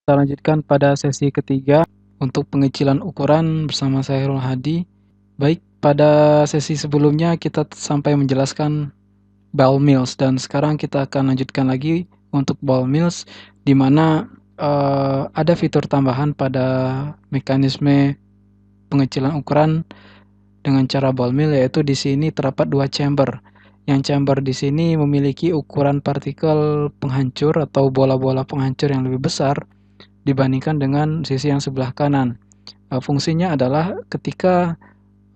Kita lanjutkan pada sesi ketiga untuk pengecilan ukuran bersama saya Hairul Hadi. Baik, pada sesi sebelumnya kita sampai menjelaskan ball mills dan sekarang kita akan lanjutkan lagi untuk ball mills di mana ada fitur tambahan pada mekanisme pengecilan ukuran dengan cara ball mill, yaitu di sini terdapat dua chamber. Yang chamber di sini memiliki ukuran partikel penghancur atau bola-bola penghancur yang lebih besar dibandingkan dengan sisi yang sebelah kanan. Fungsinya adalah ketika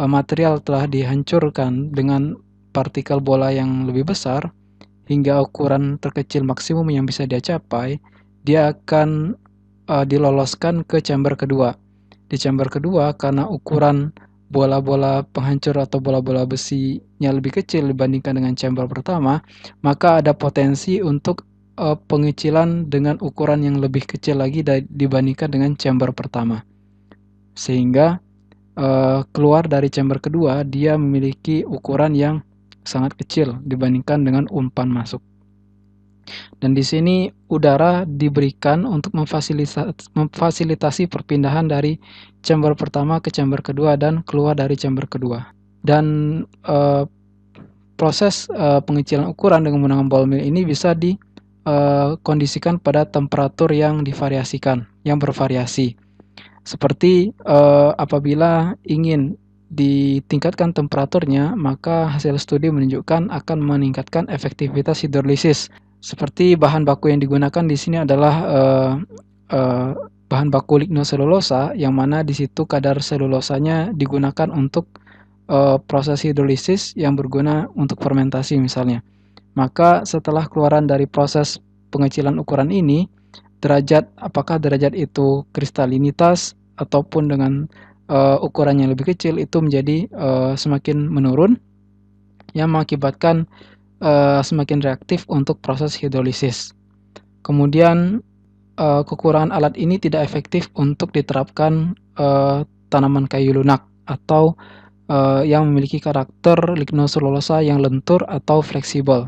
material telah dihancurkan dengan partikel bola yang lebih besar hingga ukuran terkecil maksimum yang bisa dia capai, dia akan diloloskan ke chamber kedua. Di chamber kedua, karena ukuran bola-bola penghancur atau bola-bola besinya lebih kecil dibandingkan dengan chamber pertama, maka ada potensi untuk pengecilan dengan ukuran yang lebih kecil lagi dibandingkan dengan chamber pertama. Sehingga keluar dari chamber kedua, dia memiliki ukuran yang sangat kecil dibandingkan dengan umpan masuk. Dan di sini udara diberikan untuk memfasilitasi perpindahan dari chamber pertama ke chamber kedua dan keluar dari chamber kedua. Dan proses pengecilan ukuran dengan menggunakan ball mill ini bisa dikondisikan pada temperatur yang divariasikan, yang bervariasi. Seperti apabila ingin ditingkatkan temperaturnya, maka hasil studi menunjukkan akan meningkatkan efektivitas hidrolisis. Seperti bahan baku yang digunakan di sini adalah bahan baku lignoselulosa, yang mana di situ kadar selulosanya digunakan untuk proses hidrolisis yang berguna untuk fermentasi misalnya. Maka setelah keluaran dari proses pengecilan ukuran ini, apakah derajat itu kristalinitas ataupun dengan ukuran yang lebih kecil, itu menjadi semakin menurun, yang mengakibatkan semakin reaktif untuk proses hidrolisis. Kemudian kekurangan alat ini tidak efektif untuk diterapkan tanaman kayu lunak atau yang memiliki karakter lignoselulosa yang lentur atau fleksibel.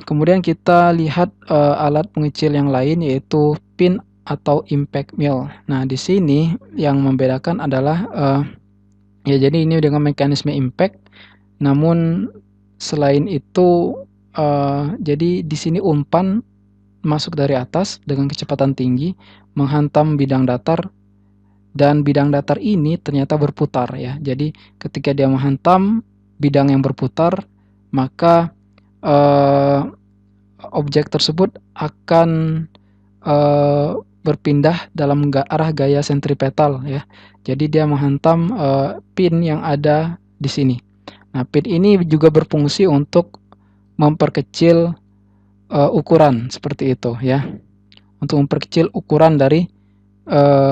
Kemudian kita lihat alat pengecil yang lain, yaitu pin atau impact mill. Nah, di sini yang membedakan adalah jadi ini dengan mekanisme impact. Namun selain itu jadi di sini umpan masuk dari atas dengan kecepatan tinggi menghantam bidang datar, dan bidang datar ini ternyata berputar ya. Jadi ketika dia menghantam bidang yang berputar, maka objek tersebut akan berpindah dalam arah gaya sentripetal ya. Jadi dia menghantam pin yang ada di sini. Nah, pin ini juga berfungsi untuk memperkecil ukuran seperti itu ya. Untuk memperkecil ukuran dari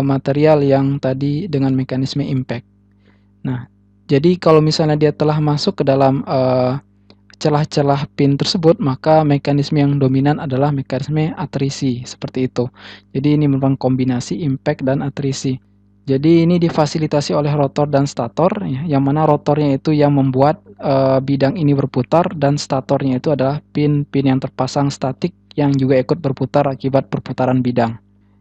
material yang tadi dengan mekanisme impact. Nah, jadi kalau misalnya dia telah masuk ke dalam celah-celah pin tersebut, maka mekanisme yang dominan adalah mekanisme atrisi, seperti itu. Jadi ini merupakan kombinasi impact dan atrisi. Jadi ini difasilitasi oleh rotor dan stator, ya, yang mana rotornya itu yang membuat bidang ini berputar, dan statornya itu adalah pin-pin yang terpasang statik yang juga ikut berputar akibat perputaran bidang.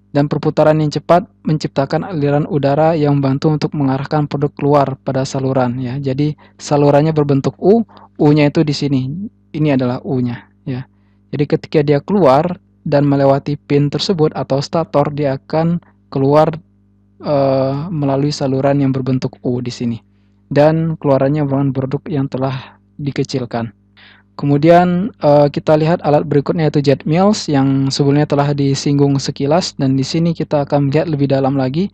Dan perputaran yang cepat menciptakan aliran udara yang membantu untuk mengarahkan produk keluar pada saluran ya. Jadi salurannya berbentuk U, U-nya itu di sini. Ini adalah U-nya ya. Jadi ketika dia keluar dan melewati pin tersebut atau stator, dia akan keluar melalui saluran yang berbentuk U di sini. Dan keluarannya merupakan produk yang telah dikecilkan. Kemudian kita lihat alat berikutnya, yaitu jet mills, yang sebelumnya telah disinggung sekilas, dan di sini kita akan melihat lebih dalam lagi,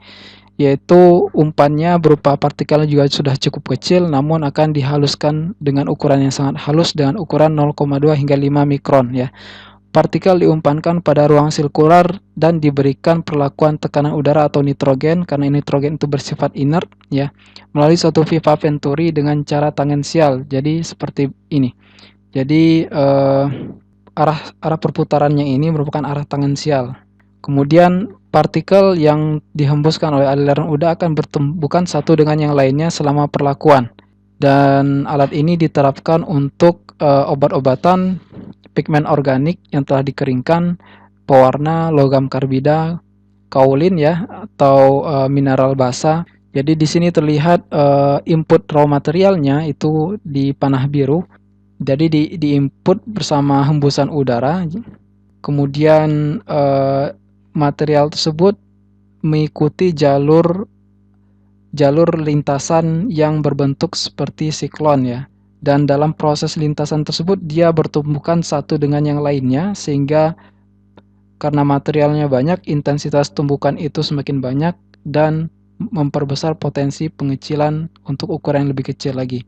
yaitu umpannya berupa partikel juga sudah cukup kecil, namun akan dihaluskan dengan ukuran yang sangat halus dengan ukuran 0,2 hingga 5 mikron ya. Partikel diumpankan pada ruang sirkular dan diberikan perlakuan tekanan udara atau nitrogen, karena nitrogen itu bersifat inert ya, melalui suatu pipa venturi dengan cara tangensial. Jadi seperti ini. Jadi arah perputarannya ini merupakan arah tangensial. Kemudian partikel yang dihembuskan oleh aliran udara akan bertembukan satu dengan yang lainnya selama perlakuan. Dan alat ini diterapkan untuk obat-obatan, pigmen organik yang telah dikeringkan, pewarna, logam karbida, kaolin ya, atau mineral basa. Jadi di sini terlihat input raw materialnya itu di panah biru. Jadi di input bersama hembusan udara. Kemudian material tersebut mengikuti jalur lintasan yang berbentuk seperti siklon ya. Dan dalam proses lintasan tersebut dia bertumbukan satu dengan yang lainnya, sehingga karena materialnya banyak, intensitas tumbukan itu semakin banyak dan memperbesar potensi pengecilan untuk ukuran yang lebih kecil lagi.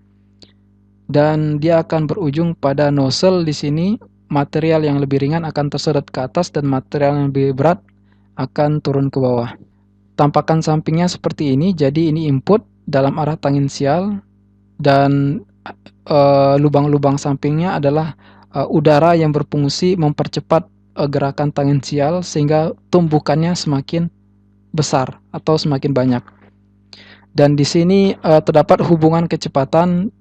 Dan dia akan berujung pada nozzle di sini. Material yang lebih ringan akan tersedot ke atas dan material yang lebih berat akan turun ke bawah. Tampakan sampingnya seperti ini. Jadi ini input dalam arah tangensial dan lubang-lubang sampingnya adalah udara yang berfungsi mempercepat gerakan tangensial sehingga tumbukannya semakin besar atau semakin banyak. Dan di sini terdapat hubungan kecepatan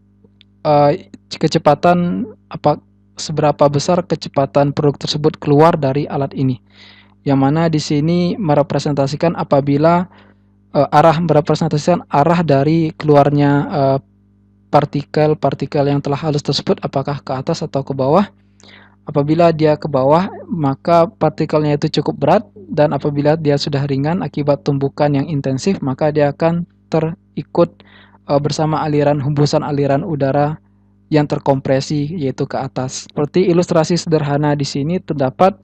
seberapa besar kecepatan produk tersebut keluar dari alat ini. Yang mana di sini merepresentasikan apabila merepresentasikan arah dari keluarnya partikel-partikel yang telah halus tersebut, apakah ke atas atau ke bawah. Apabila dia ke bawah, maka partikelnya itu cukup berat, dan apabila dia sudah ringan akibat tumbukan yang intensif, maka dia akan terikut bersama hembusan aliran udara yang terkompresi, yaitu ke atas. Seperti ilustrasi sederhana di sini terdapat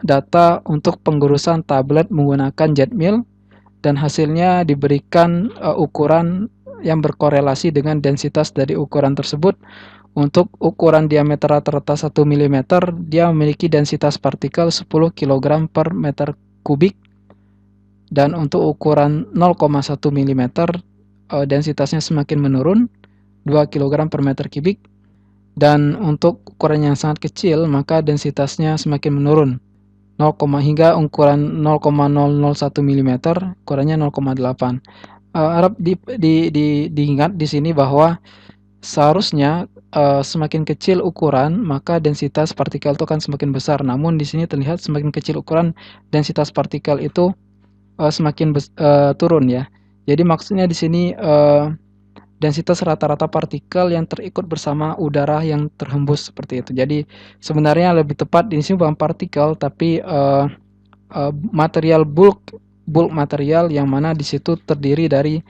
data untuk pengurusan tablet menggunakan jet mill, dan hasilnya diberikan ukuran yang berkorelasi dengan densitas dari ukuran tersebut. Untuk ukuran diameter rata-rata 1 mm, dia memiliki densitas partikel 10 kg per meter kubik. Dan untuk ukuran 0,1 mm, densitasnya semakin menurun, 2 kg per meter kubik. Dan untuk ukuran yang sangat kecil, maka densitasnya semakin menurun, hingga ukuran 0,001 mm, ukurannya 0,8. Harap diingat di sini bahwa seharusnya semakin kecil ukuran, maka densitas partikel itu akan semakin besar. Namun di sini terlihat semakin kecil ukuran, densitas partikel itu semakin turun ya. Jadi maksudnya di sini densitas rata-rata partikel yang terikut bersama udara yang terhembus seperti itu. Jadi sebenarnya lebih tepat di sini bukan partikel, tapi material bulk material, yang mana di situ terdiri dari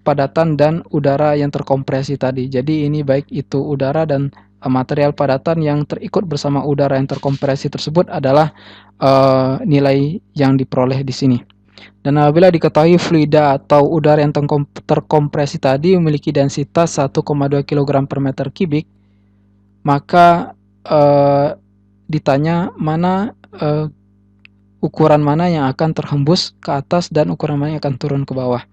padatan dan udara yang terkompresi tadi. Jadi ini baik itu udara dan material padatan yang terikut bersama udara yang terkompresi tersebut adalah nilai yang diperoleh di sini. Dan apabila diketahui fluida atau udara yang terkompresi tadi memiliki densitas 1,2 kg per meter kubik, maka ditanya ukuran mana yang akan terhembus ke atas dan ukuran mana yang akan turun ke bawah.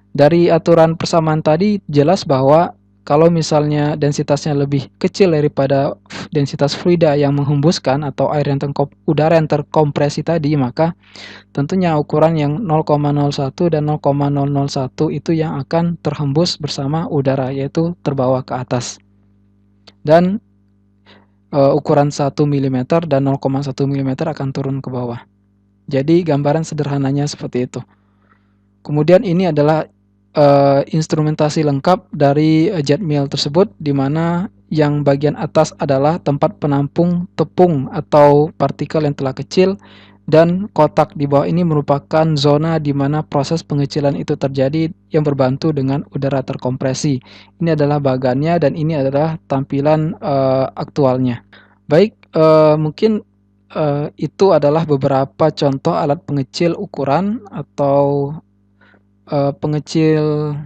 Dari aturan persamaan tadi jelas bahwa kalau misalnya densitasnya lebih kecil daripada densitas fluida yang menghembuskan atau udara yang terkompresi tadi, maka tentunya ukuran yang 0,01 dan 0,001 itu yang akan terhembus bersama udara, yaitu terbawa ke atas. Dan ukuran 1 mm dan 0,1 mm akan turun ke bawah. Jadi gambaran sederhananya seperti itu. Kemudian ini adalah instrumentasi lengkap dari jet mill tersebut, di mana yang bagian atas adalah tempat penampung tepung atau partikel yang telah kecil, dan kotak di bawah ini merupakan zona di mana proses pengecilan itu terjadi yang berbantu dengan udara terkompresi. Ini adalah bagannya dan ini adalah tampilan aktualnya. Baik, mungkin itu adalah beberapa contoh alat pengecil ukuran atau pengecil,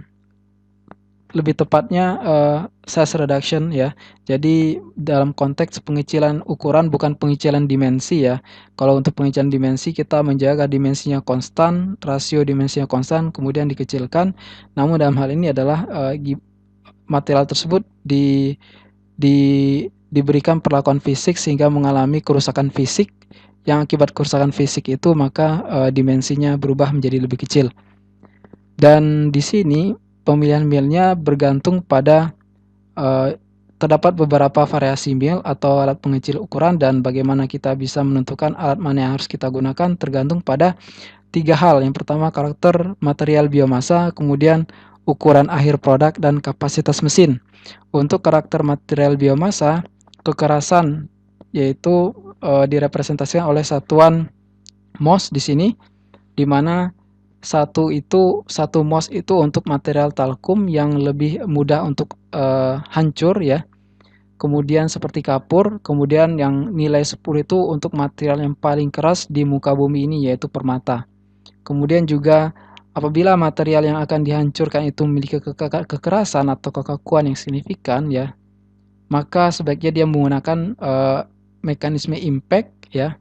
lebih tepatnya size reduction ya. Jadi dalam konteks pengecilan ukuran, bukan pengecilan dimensi ya. Kalau untuk pengecilan dimensi kita menjaga dimensinya konstan, rasio dimensinya konstan, kemudian dikecilkan. Namun dalam hal ini adalah material tersebut diberikan perlakuan fisik sehingga mengalami kerusakan fisik, yang akibat kerusakan fisik itu maka dimensinya berubah menjadi lebih kecil. Dan di sini pemilihan millnya bergantung pada terdapat beberapa variasi mil atau alat pengecil ukuran, dan bagaimana kita bisa menentukan alat mana yang harus kita gunakan tergantung pada 3 hal. Yang pertama, karakter material biomasa, kemudian ukuran akhir produk, dan kapasitas mesin. Untuk karakter material biomasa, kekerasan yaitu direpresentasikan oleh satuan mos di sini, di mana satu mos itu untuk material talkum yang lebih mudah untuk hancur ya. Kemudian seperti kapur, kemudian yang nilai 10 itu untuk material yang paling keras di muka bumi ini, yaitu permata. Kemudian juga apabila material yang akan dihancurkan itu memiliki kekerasan atau kekakuan yang signifikan ya, maka sebaiknya dia menggunakan mekanisme impact ya,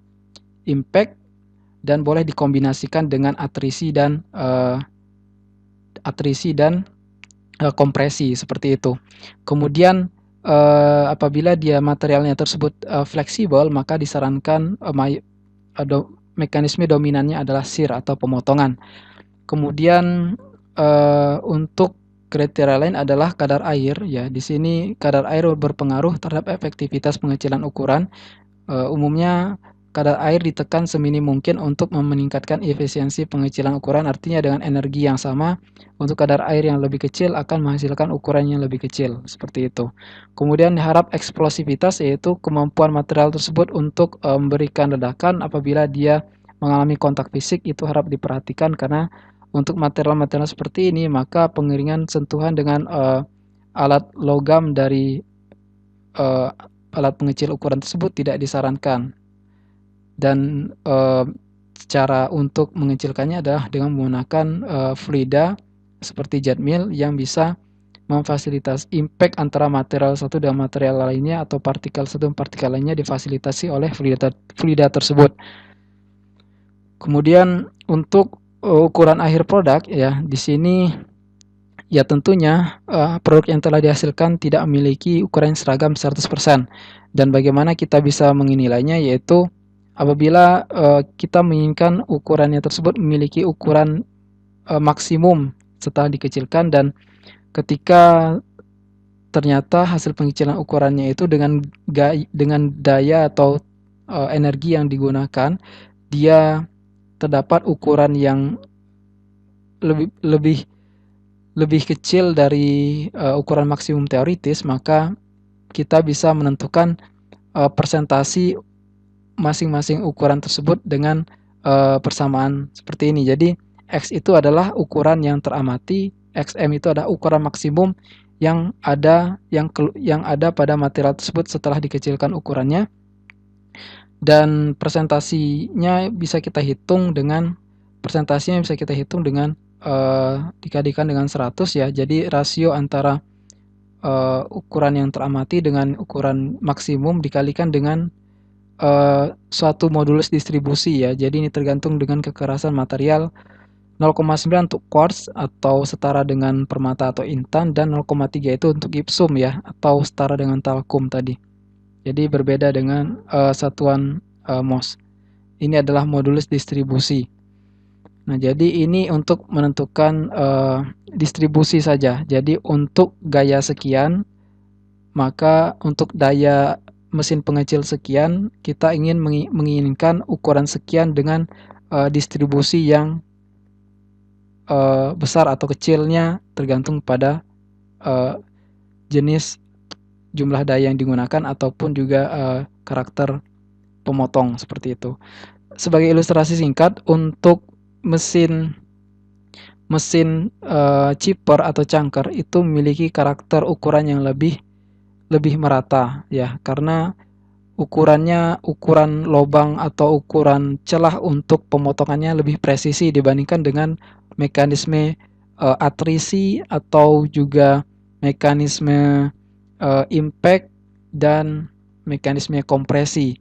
impact, dan boleh dikombinasikan dengan atrisi dan kompresi seperti itu. Kemudian apabila dia materialnya tersebut fleksibel, maka disarankan mekanisme dominannya adalah shear atau pemotongan. Kemudian untuk kriteria lain adalah kadar air ya. Di sini kadar air berpengaruh terhadap efektivitas pengecilan ukuran. Umumnya kadar air ditekan seminim mungkin untuk meningkatkan efisiensi pengecilan ukuran, artinya dengan energi yang sama untuk kadar air yang lebih kecil akan menghasilkan ukuran yang lebih kecil, seperti itu. Kemudian harap eksplosivitas, yaitu kemampuan material tersebut untuk memberikan ledakan apabila dia mengalami kontak fisik, itu harap diperhatikan, karena untuk material-material seperti ini maka pengiringan sentuhan dengan alat logam dari alat pengecil ukuran tersebut tidak disarankan. Dan cara untuk mengecilkannya adalah dengan menggunakan fluida seperti jet mill yang bisa memfasilitasi impact antara material satu dan material lainnya, atau partikel satu dan partikel lainnya difasilitasi oleh fluida tersebut. Kemudian untuk ukuran akhir produk ya, di sini ya tentunya produk yang telah dihasilkan tidak memiliki ukuran yang seragam 100%. Dan bagaimana kita bisa menilainya, yaitu apabila kita menginginkan ukurannya tersebut memiliki ukuran maksimum setelah dikecilkan, dan ketika ternyata hasil pengecilan ukurannya itu dengan daya atau energi yang digunakan, dia terdapat ukuran yang lebih kecil dari ukuran maksimum teoritis, maka kita bisa menentukan persentasi masing-masing ukuran tersebut dengan persamaan seperti ini. Jadi X itu adalah ukuran yang teramati, XM itu adalah ukuran maksimum yang ada pada material tersebut setelah dikecilkan ukurannya, dan persentasinya bisa kita hitung dengan dikalikan dengan 100 ya. Jadi rasio antara ukuran yang teramati dengan ukuran maksimum dikalikan dengan suatu modulus distribusi ya. Jadi ini tergantung dengan kekerasan material. 0,9 untuk quartz atau setara dengan permata atau intan, dan 0,3 itu untuk gypsum ya, atau setara dengan talkum tadi. Jadi berbeda dengan satuan mos. Ini adalah modulus distribusi. Nah, jadi ini untuk menentukan distribusi saja. Jadi untuk gaya sekian, maka untuk daya mesin pengecil sekian, kita menginginkan ukuran sekian dengan distribusi yang besar atau kecilnya tergantung pada jenis jumlah daya yang digunakan ataupun juga karakter pemotong, seperti itu. Sebagai ilustrasi singkat, untuk mesin chipper atau chunker itu memiliki karakter ukuran yang lebih merata ya, karena ukuran lubang atau ukuran celah untuk pemotongannya lebih presisi dibandingkan dengan mekanisme atrisi atau juga mekanisme impact dan mekanisme kompresi.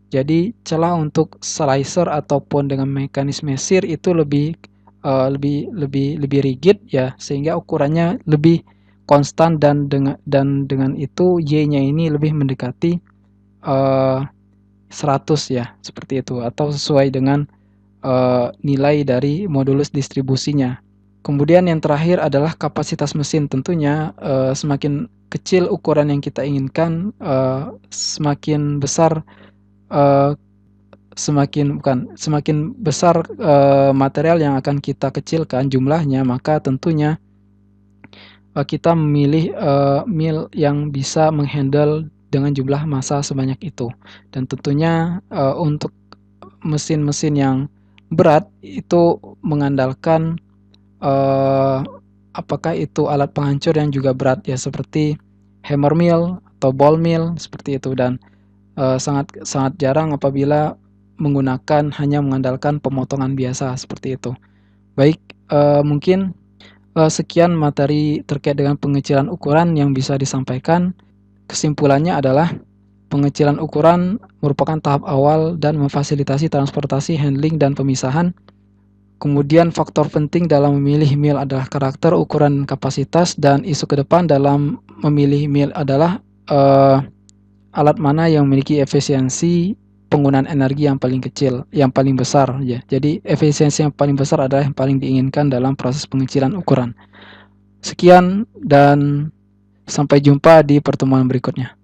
Jadi celah untuk slicer ataupun dengan mekanisme shear itu lebih rigid ya, sehingga ukurannya lebih konstan, dan dengan itu Y-nya ini lebih mendekati 100 ya, seperti itu, atau sesuai dengan nilai dari modulus distribusinya. Kemudian yang terakhir adalah kapasitas mesin. Tentunya semakin kecil ukuran yang kita inginkan, semakin besar semakin besar material yang akan kita kecilkan jumlahnya, maka tentunya kita memilih mill yang bisa menghandle dengan jumlah massa sebanyak itu. Dan tentunya untuk mesin-mesin yang berat itu mengandalkan apakah itu alat penghancur yang juga berat ya, seperti hammer mill atau ball mill seperti itu. Dan sangat jarang apabila hanya mengandalkan pemotongan biasa seperti itu. Baik, mungkin sekian materi terkait dengan pengecilan ukuran yang bisa disampaikan. Kesimpulannya adalah pengecilan ukuran merupakan tahap awal dan memfasilitasi transportasi, handling, dan pemisahan. Kemudian faktor penting dalam memilih mill adalah karakter, ukuran, kapasitas, dan isu ke depan dalam memilih mill adalah alat mana yang memiliki efisiensi penggunaan energi yang paling besar ya. Jadi efisiensi yang paling besar adalah yang paling diinginkan dalam proses pengecilan ukuran. Sekian dan sampai jumpa di pertemuan berikutnya.